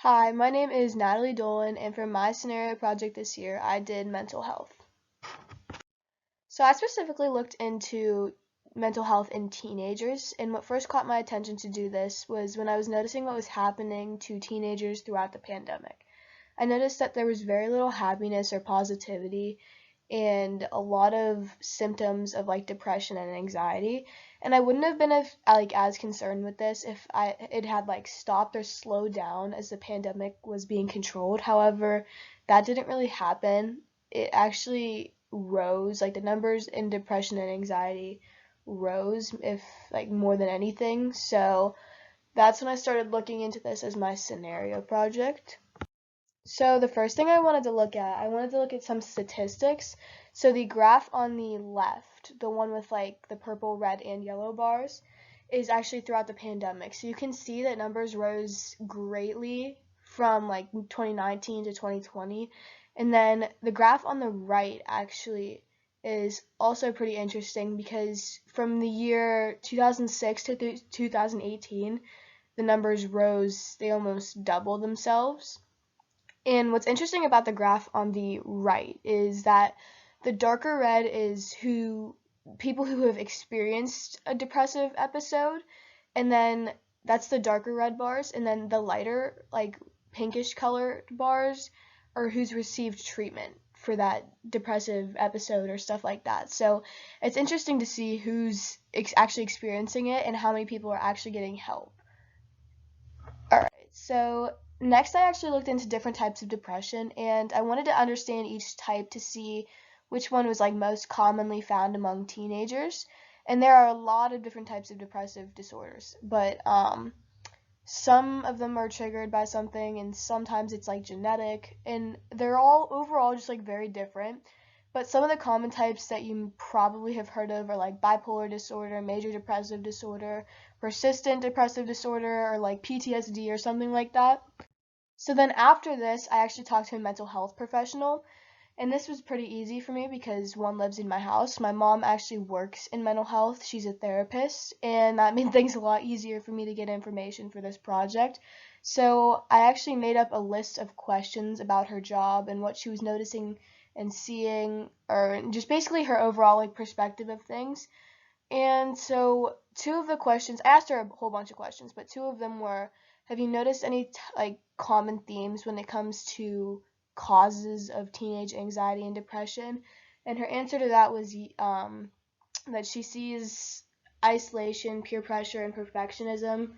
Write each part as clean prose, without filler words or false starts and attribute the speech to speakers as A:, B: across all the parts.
A: Hi, my name is Natalie Dolan, and for my scenario project this year, I did mental health. So I specifically looked into mental health in teenagers, and what first caught my attention to do this was when I was noticing what was happening to teenagers throughout the pandemic. I noticed that there was very little happiness or positivity and a lot of symptoms of like depression and anxiety. And I wouldn't have been as concerned with this if it had like stopped or slowed down as the pandemic was being controlled. However, that didn't really happen. It actually rose, like the numbers in depression and anxiety rose if like more than anything. So that's when I started looking into this as my scenario project. So the first thing I wanted to look at some statistics. So the graph on the left, the one with like the purple, red, and yellow bars, is actually throughout the pandemic. So you can see that numbers rose greatly from like 2019 to 2020. And then the graph on the right actually is also pretty interesting because from the year 2006 to 2018, the numbers rose, they almost doubled themselves. And what's interesting about the graph on the right is that the darker red is who people who have experienced a depressive episode, and then that's the darker red bars, and then the lighter, like pinkish colored bars are who's received treatment for that depressive episode or stuff like that. So it's interesting to see who's actually experiencing it and how many people are actually getting help. Alright, so next I actually looked into different types of depression, and I wanted to understand each type to see which one was like most commonly found among teenagers. And there are a lot of different types of depressive disorders, but some of them are triggered by something, and sometimes it's like genetic, and they're all overall just like very different. But some of the common types that you probably have heard of are like bipolar disorder, major depressive disorder, persistent depressive disorder, or like PTSD or something like that. So then after this, I actually talked to a mental health professional, and this was pretty easy for me because one lives in my house. My mom actually works in mental health. She's a therapist, and that made things a lot easier for me to get information for this project. So I actually made up a list of questions about her job and what she was noticing and seeing, or just basically her overall like perspective of things. And so two of the questions, I asked her a whole bunch of questions, but two of them were, have you noticed any like common themes when it comes to causes of teenage anxiety and depression? And her answer to that was that she sees isolation, peer pressure, and perfectionism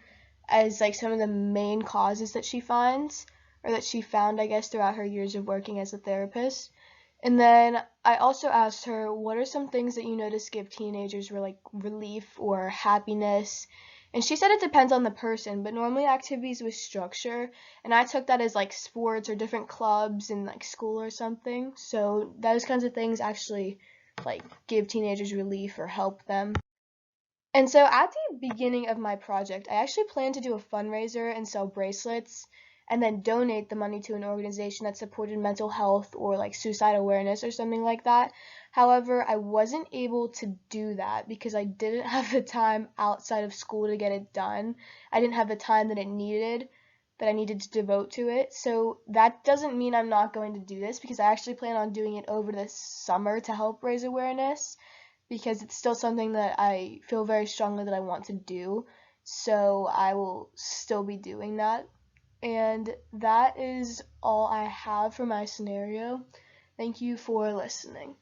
A: as like some of the main causes that she finds, or that she found, I guess, throughout her years of working as a therapist. And then I also asked her, what are some things that you notice give teenagers like relief or happiness? And she said it depends on the person, but normally activities with structure. And I took that as like sports or different clubs in like school or something. So those kinds of things actually like give teenagers relief or help them. And so at the beginning of my project, I actually planned to do a fundraiser and sell bracelets and then donate the money to an organization that supported mental health or like suicide awareness or something like that. However, I wasn't able to do that because I didn't have the time outside of school to get it done. I didn't have the time that I needed to devote to it. So that doesn't mean I'm not going to do this because I actually plan on doing it over the summer to help raise awareness because it's still something that I feel very strongly that I want to do. So I will still be doing that. And that is all I have for my scenario. Thank you for listening.